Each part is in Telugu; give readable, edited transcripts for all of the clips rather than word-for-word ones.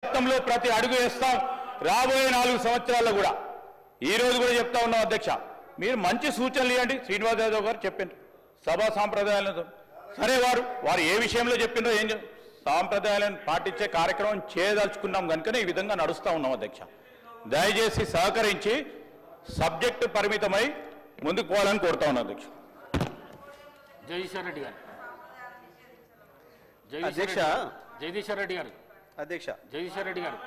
లో ప్రతి అడుగు వేస్తాం రాబోయే 4 సంవత్సరాల్లో కూడా ఈ రోజు కూడా చెప్తా ఉన్నాం అధ్యక్ష మీరు మంచి సూచనలు ఇవ్వండి శ్రీనివాస్ యాదవ్ గారు చెప్పారు సభా సాంప్రదాయాలను సరే వారు ఏ విషయంలో చెప్పినో ఏం సాంప్రదాయాలను పాటించే కార్యక్రమం చేయదలుచుకున్నాం కనుకనే ఈ విధంగా నడుస్తా ఉన్నాం అధ్యక్ష దయచేసి సహకరించి సబ్జెక్టు పరిమితమై ముందుకు పోవాలని కోరుతా ఉన్నాం అధ్యక్ష జగదీశ్వర్ రెడ్డి గారు అధ్యక్ష జగదీశ్వర్ రెడ్డి గారు అధ్యక్ష జగదీశ్వర్ రెడ్డి గారు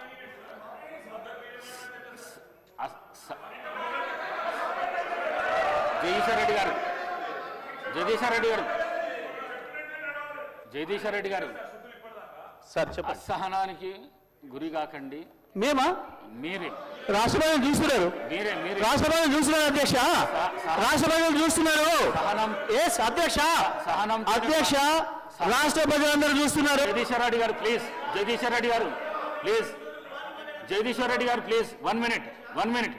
జగదీశ్వర్ రెడ్డి గారు జగదీశ్వర్ రెడ్డి గారు జగదీశ్వర్ రెడ్డి గారు సార్ చెప్పండి అసహనానికి గురి కాకండి మేమా మీరే రాష్ట్రపతి చూస్తున్నారు మీరే మీరే రాష్ట్రపతి చూస్తున్నారు అధ్యక్ష రాష్ట్రపతి చూస్తున్నారు ఎస్ అధ్యక్ష సహనం అధ్యక్ష రాష్ట్ర ప్రజలందరూ చూస్తున్నారు జగదీశ్వర్ రెడ్డి గారు ప్లీజ్ జగదీశ్వర్ రెడ్డి గారు ప్లీజ్ జగదీశ్వర్ రెడ్డి గారు ప్లీజ్ 1 మినిట్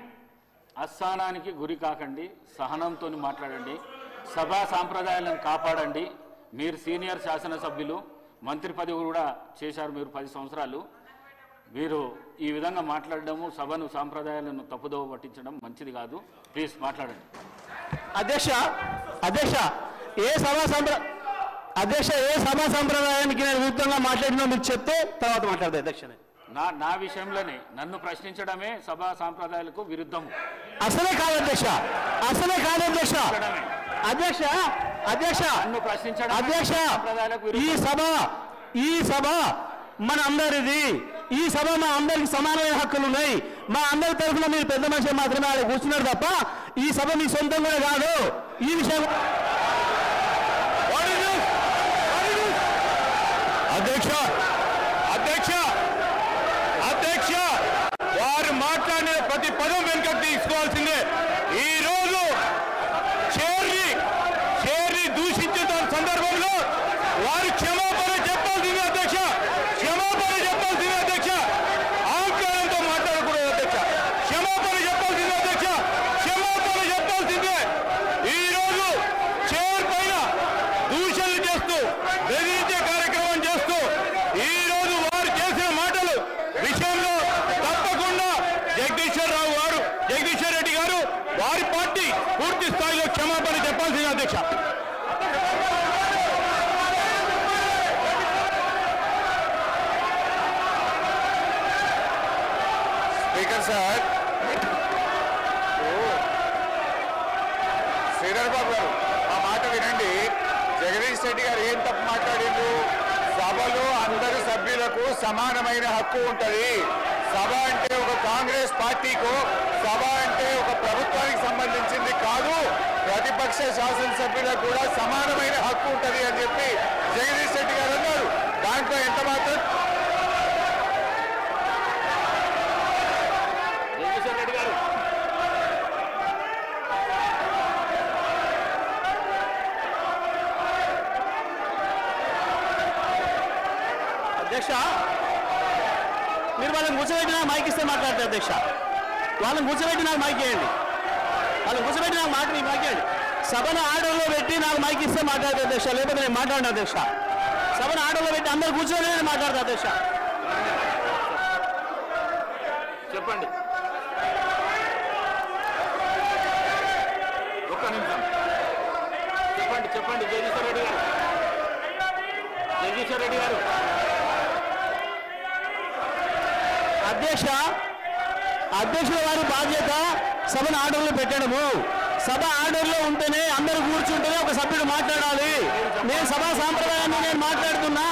అసహనానికి గురి కాకండి సహనంతో మాట్లాడండి సభా సాంప్రదాయాలను కాపాడండి మీరు సీనియర్ శాసనసభ్యులు మంత్రి పదవి కూడా చేశారు మీరు 10 సంవత్సరాలు మీరు ఈ విధంగా మాట్లాడడము సభను సాంప్రదాయాలను తప్పుదోవ పట్టించడం మంచిది కాదు ప్లీజ్ మాట్లాడండి అధ్యక్ష అధ్యక్ష ఏ సభా సంప్రదాయానికి నేను విరుద్ధంగా మాట్లాడినా మీరు చెప్తే తర్వాత మాట్లాడదు అధ్యక్ష నా విషయంలోనే నన్ను ప్రశ్నించడమే సభా సాంప్రదాయాలకు విరుద్ధం అసలే కాదు అధ్యక్ష అసలే కాదు అధ్యక్ష అధ్యక్ష అధ్యక్ష నన్ను ప్రశ్నించడం అధ్యక్ష ఈ సభ మన అందరిది ఈ సభ మా అందరికి సమానమైన హక్కులు ఉన్నాయి మా అందరి తరఫున మీరు పెద్ద మనిషి మాత్రమే ఆడ కూర్చున్నారు తప్ప ఈ సభ మీ సొంతం కూడా కాదు ఈ విషయం అధ్యక్ష అధ్యక్ష అధ్యక్ష వారు మాట్లాడిన ప్రతి పదం వెనుకకు తీసుకోవాల్సిందే ఈ రోజు చైర్ని దూషించిన సందర్భంలో వారు క్షమాపణ చెప్పాల్సిందే అధ్యక్ష క్షమాపణ చెప్పాల్సిందే అధ్యక్ష అహంకారంతో మాట్లాడకూడదు అధ్యక్ష క్షమాపణ చెప్పాల్సిందే అధ్యక్ష క్షమాపణ చెప్పాల్సిందే ఈ రోజు చైర్ పైన దూషణలు చేస్తూ బెదిరించే కార్యక్రమం చేస్తూ ఈ రోజు వారు చేసిన మాటలు విషయంలో తప్పకుండా జగదీశ్వర్ రెడ్డి గారు వారి పార్టీ పూర్తి స్థాయిలో క్షమాపణ చెప్పాల్సింది అధ్యక్ష స్పీకర్ సార్ శ్రీధర్ బాబు గారు ఆ మాట వినండి జగదీష్ రెడ్డి గారు ఏం తప్పు మాట్లాడిండు సభలో అందరు సభ్యులకు సమానమైన హక్కు ఉంటుంది సభ అంటే ఒక కాంగ్రెస్ పార్టీకు సభ అంటే ఒక ప్రభుత్వానికి సంబంధించింది కాదు ప్రతిపక్ష శాసనసభ్యులకు కూడా సమానమైన హక్కు ఉంటుంది అని చెప్పి జగదీష్ రెడ్డి గారు అన్నారు దాంట్లో ఎంత మాత్రం జగదీశ్వర్ రెడ్డి గారు అధ్యక్ష మీరు వాళ్ళని కూర్చోబెట్టి నాకు మైక్ ఇస్తే మాట్లాడతారు అధ్యక్ష వాళ్ళని కూర్చోబెట్టి నాకు మైక్ ఇవ్వండి వాళ్ళని కూర్చోబెట్టి నాకు మైక్ ఇవ్వండి సభను ఆర్డర్లో పెట్టి నాకు మైక్ ఇస్తే మాట్లాడతారు అధ్యక్ష లేకపోతే నేను మాట్లాడిన అధ్యక్ష సభను ఆర్డర్లో పెట్టి అందరు కూర్చొని నేను మాట్లాడతా అధ్యక్ష చెప్పండి ఒక్క నిమిషం చెప్పండి జగదీశ్వర్ రెడ్డి గారు జగదీశ్వర్ రెడ్డి గారు అధ్యక్షుల వారి బాధ్యత సభను ఆర్డర్లో పెట్టడము సభ ఆర్డర్లో ఉంటేనే అందరూ కూర్చుంటేనే ఒక సభ్యుడు మాట్లాడాలి నేను సభా సాంప్రదాయాన్ని నేను మాట్లాడుతున్నా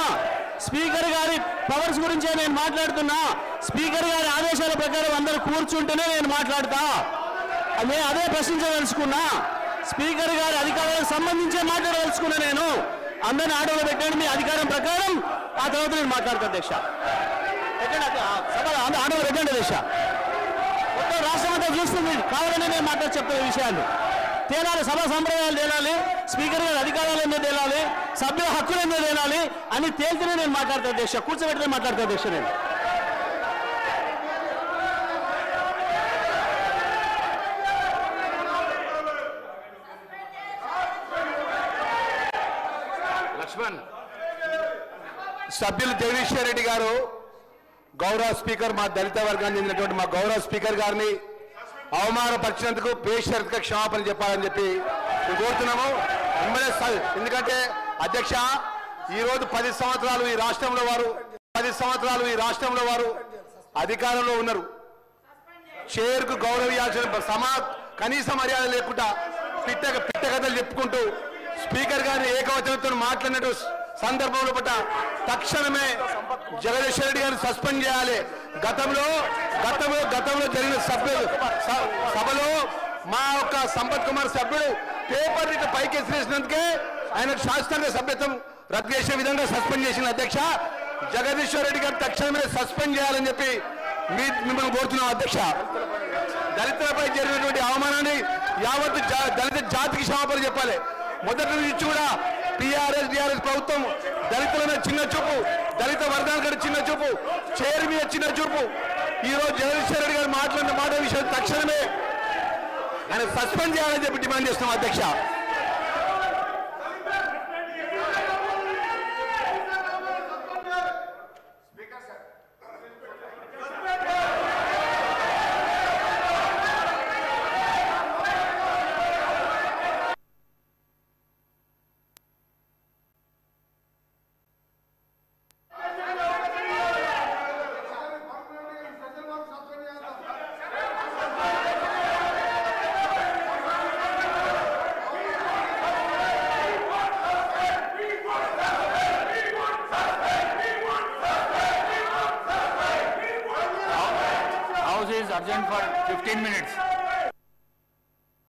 స్పీకర్ గారి పవర్స్ గురించే నేను మాట్లాడుతున్నా స్పీకర్ గారి ఆదేశాల ప్రకారం అందరూ కూర్చుంటేనే నేను మాట్లాడతా నేను అదే ప్రశ్నించదలుచుకున్నా స్పీకర్ గారి అధికారాలకు సంబంధించే మాట్లాడదలుచుకున్నా నేను అందరిని ఆర్డర్లో పెట్టండి మీ అధికారం ప్రకారం ఆ తర్వాత నేను మాట్లాడతా అధ్యక్ష సభ ఆర్డర్లో పెట్టండి అధ్యక్ష మొత్తం రాష్ట్రం అంతా చూస్తుంది కావాలని నేను చెప్తున్న విషయాలు తేలాలి సభా సంప్రదాయాలు తేలాలి స్పీకర్ గారి అధికారాలు ఏందో తేలాలి సభ్యుల హక్కులు ఏందో తేలాలి అని తేల్తేనే నేను మాట్లాడతా అధ్యక్ష కూర్చోబెట్టినే మాట్లాడతా అధ్యక్ష నేను లక్ష్మణ్ సభ్యులు జగదీశ్వర్ రెడ్డి గారు గౌరవ స్పీకర్ మా దళిత వర్గానికి చెందినటువంటి మా గౌరవ స్పీకర్ గారిని అవమానపరిచినందుకు బేషరతుగా క్షమాపణ చెప్పాలని చెప్పి మేము కోరుతున్నాము. ఎందుకంటే అధ్యక్ష ఈరోజు 10 సంవత్సరాలు ఈ రాష్ట్రంలో వారు అధికారంలో ఉన్నారు. చైర్కు గౌరవించాల్సిన కనీస మర్యాద లేకుండా పిట్ట కథలు చెప్పుకుంటూ స్పీకర్ గారిని ఏకవచనంతో మాట్లాడినట్టు సందర్భంలో పట్ల తక్షణమే జగదీశ్వర్ రెడ్డి గారిని సస్పెండ్ చేయాలి. గతంలో జరిగిన సభలో మా యొక్క సంపత్ కుమార్ సభ్యుడు పేపర్ ఇట్లా పైకి ఎసిరేసినందుకే ఆయనకు శాస్త్రంగా సభ్యత్వం రద్దు చేసే విధంగా సస్పెండ్ చేసిన అధ్యక్ష. జగదీశ్వర్ రెడ్డి గారు తక్షణమే సస్పెండ్ చేయాలని చెప్పి మిమ్మల్ని కోరుతున్నాం అధ్యక్ష. దళితులపై జరిగినటువంటి అవమానాన్ని యావత్ దళిత జాతికి క్షమాపణ చెప్పాలి. మొదటి నుంచి కూడా టీఆర్ఎస్ ప్రభుత్వం దళితుల మీద చిన్న చూపు, దళిత వర్గాల చిన్న చూపు, చైర్ మీద చిన్న చూపు. ఈరోజు జగదీశ్వర్ రెడ్డి గారు మాట్లాడిన మాట విషయం తక్షణమే ఆయన సస్పెండ్ చేయాలని చెప్పి డిమాండ్ చేస్తున్నాం అధ్యక్ష. House is urgent for 15 minutes.